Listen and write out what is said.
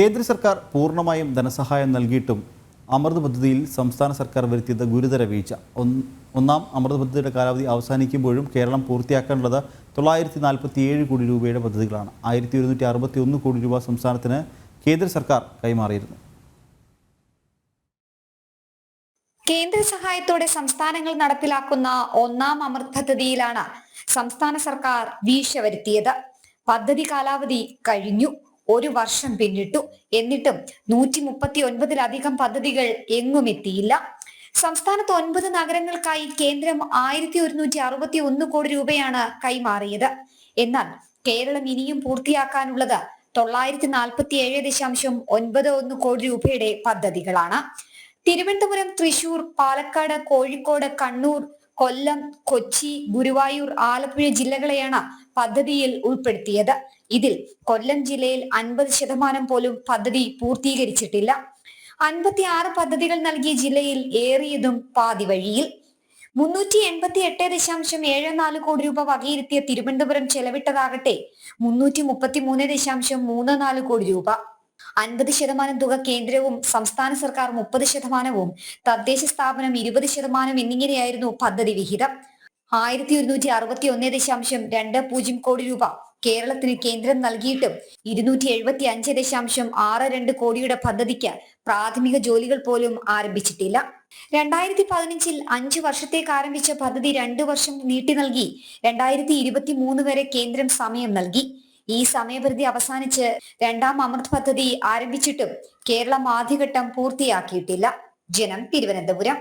കേന്ദ്ര സർക്കാർ പൂർണ്ണമായും ധനസഹായം നൽകിയിട്ടും അമൃത് പദ്ധതിയിൽ സംസ്ഥാന സർക്കാർ വരുത്തിയത് ഗുരുതര വീഴ്ച. ഒന്നാം അമൃത് പദ്ധതിയുടെ കാലാവധി അവസാനിക്കുമ്പോഴും കേരളം പൂർത്തിയാക്കാനുള്ളത് 947 കോടി രൂപയുടെ പദ്ധതികളാണ്. 1161 കോടി രൂപ സംസ്ഥാനത്തിന് കേന്ദ്ര സർക്കാർ കൈമാറിയിരുന്നു. കേന്ദ്ര സഹായത്തോടെ സംസ്ഥാനങ്ങൾ നടപ്പിലാക്കുന്ന ഒന്നാം അമൃത് പദ്ധതിയിലാണ് സംസ്ഥാന സർക്കാർ വീഴ്ച വരുത്തിയത്. പദ്ധതി കാലാവധി കഴിഞ്ഞു, 1 വർഷം പിന്നിട്ടു. എന്നിട്ടും 139-ലധികം പദ്ധതികൾ എങ്ങും എത്തിയില്ല. സംസ്ഥാനത്ത് 9 നഗരങ്ങൾക്കായി കേന്ദ്രം 1161 കോടി രൂപയാണ് കൈമാറിയത്. എന്നാൽ കേരളം ഇനിയും പൂർത്തിയാക്കാനുള്ളത് 947.91 കോടി രൂപയുടെ പദ്ധതികളാണ്. തിരുവനന്തപുരം, തൃശൂർ, പാലക്കാട്, കോഴിക്കോട്, കണ്ണൂർ, കൊല്ലം, കൊച്ചി, ഗുരുവായൂർ, ആലപ്പുഴ ജില്ലകളെയാണ് പദ്ധതിയിൽ ഉൾപ്പെടുത്തിയത്. ഇതിൽ കൊല്ലം ജില്ലയിൽ 50% പോലും പദ്ധതി പൂർത്തീകരിച്ചിട്ടില്ല. 56 പദ്ധതികൾ നൽകിയ ജില്ലയിൽ ഏറിയതും പാതി വഴിയിൽ. 388.74 കോടി രൂപ വകയിരുത്തിയ തിരുവനന്തപുരം ചെലവിട്ടതാകട്ടെ 333.34 കോടി രൂപ. 50% തുക കേന്ദ്രവും സംസ്ഥാന സർക്കാർ 30%വും തദ്ദേശ സ്ഥാപനം 20% എന്നിങ്ങനെയായിരുന്നു പദ്ധതി വിഹിതം. 1161.20 കോടി രൂപ കേരളത്തിന് കേന്ദ്രം നൽകിയിട്ടും 275.62 കോടിയുടെ പദ്ധതിക്ക് പ്രാഥമിക ജോലികൾ പോലും ആരംഭിച്ചിട്ടില്ല. 2015-ൽ 5 വർഷത്തേക്ക് ആരംഭിച്ച പദ്ധതി 2 വർഷം നീട്ടി നൽകി 2023 വരെ കേന്ദ്രം സമയം നൽകി. ഈ സമയപരിധി അവസാനിച്ച് രണ്ടാം അമൃത് പദ്ധതി ആരംഭിച്ചിട്ടും കേരളം ആദ്യഘട്ടം പൂർത്തിയാക്കിയിട്ടില്ല. ജനം, തിരുവനന്തപുരം.